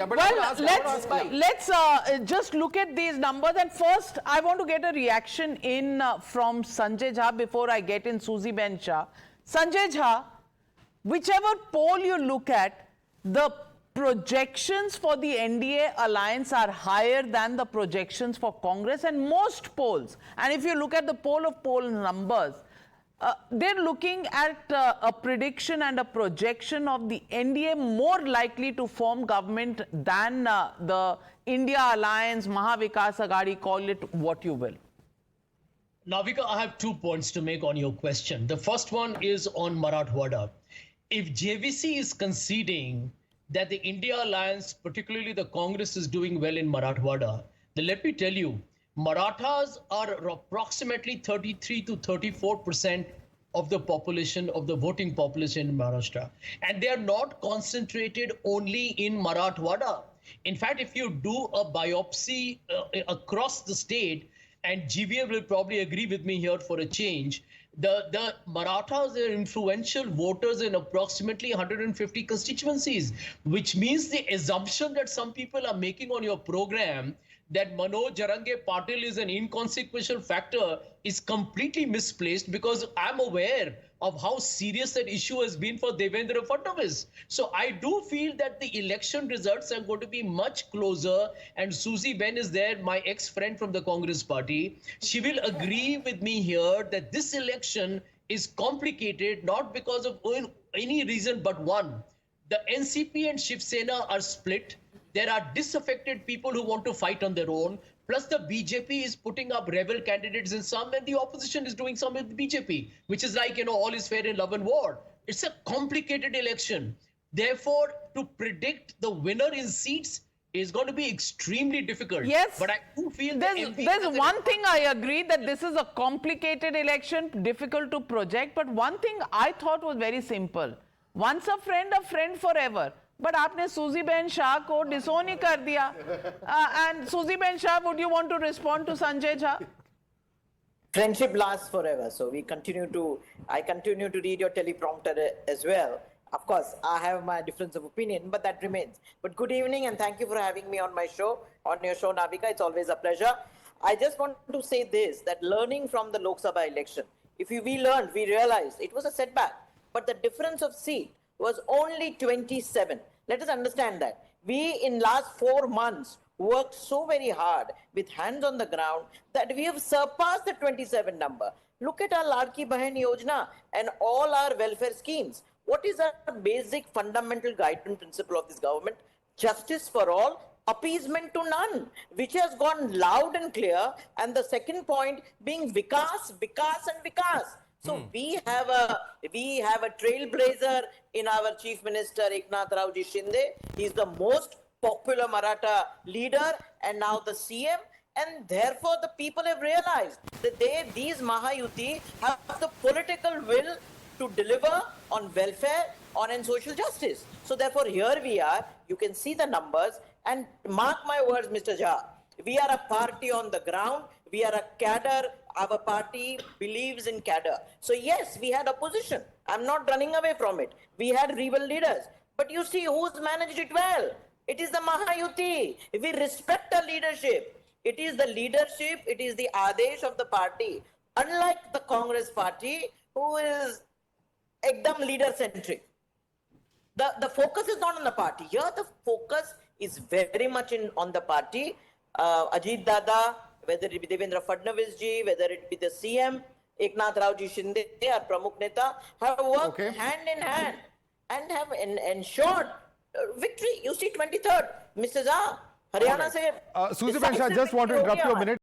Well, let's just look at these numbers. And first, I want to get a reaction in from Sanjay Jha before I get in Susie Ben Shah. Sanjay Jha, whichever poll you look at, the projections for the NDA alliance are higher than the projections for Congress, and most polls. And if you look at the poll of poll numbers, they're looking at a prediction and a projection of the NDA more likely to form government than the India Alliance, Mahavikas Aghadi, call it what you will. Navika, I have 2 points to make on your question. The first one is on Marathwada. If JVC is conceding that the India Alliance, particularly the Congress, is doing well in Marathwada, then let me tell you, Marathas are approximately 33 to 34% of the population, of the voting population in Maharashtra. And they are not concentrated only in Marathwada. In fact, if you do a biopsy across the state, and GVA will probably agree with me here for a change, the Marathas are influential voters in approximately 150 constituencies, which means the assumption that some people are making on your program that Manoj Jarange Patil is an inconsequential factor is completely misplaced, because I'm aware of how serious that issue has been for Devendra Fadnavis. So I do feel that the election results are going to be much closer, and Susie Ben is there, my ex-friend from the Congress party. She will agree with me here that this election is complicated, not because of any reason but one. The NCP and Shiv Sena are split. There are disaffected people who want to fight on their own. Plus, the BJP is putting up rebel candidates in some, and the opposition is doing some with the BJP, which is like, all is fair in love and war. It's a complicated election. Therefore, to predict the winner in seats is going to be extremely difficult. Yes, but I do feel there's one thing I agree, that this is a complicated election, difficult to project. But one thing I thought was very simple. Once a friend forever. But आपने Susie Ben Shah को disown ही कर दिया. And Susie Ben Shah, would you want to respond to Sanjay Jha? Friendship lasts forever. So I continue to read your teleprompter as well. Of course, I have my difference of opinion, but that remains. But good evening, and thank you for having me on my show, on your show, Navika. It's always a pleasure. I just want to say this, that learning from the Lok Sabha election, we realized it was a setback, but the difference of seat was only 27. Let us understand that. We, in last 4 months, worked so very hard with hands on the ground that we have surpassed the 27 number. Look at our Ladki Bahan Yojana and all our welfare schemes. What is our basic fundamental guiding principle of this government? Justice for all, appeasement to none, which has gone loud and clear. And the second point being Vikas, Vikas and Vikas. So we have a trailblazer in our Chief Minister Eknath Raoji Shinde. He's the most popular Maratha leader and now the CM. And therefore the people have realized that these Mahayuti have the political will to deliver on welfare, on social justice. So therefore here we are. You can see the numbers, and mark my words, Mr. Jha. We are a party on the ground. We are a cadre. Our party believes in cadre. So yes, we had opposition. I'm not running away from it. We had rebel leaders. But you see who's managed it well. It is the Mahayuti. We respect the leadership. It is the leadership. It is the Adesh of the party. Unlike the Congress party, who is ekdam leader-centric. The focus is not on the party. Here the focus is very much on the party. Ajit Dada, whether it be Devendra Fadnavis ji, whether it be the CM, Eknath Raoji Shinde, our Pramukh Neta, have worked hand in hand and have ensured victory. You see 23rd, Mr. Jha, Haryana se... Susie Ben Shah, just want to interrupt you a minute.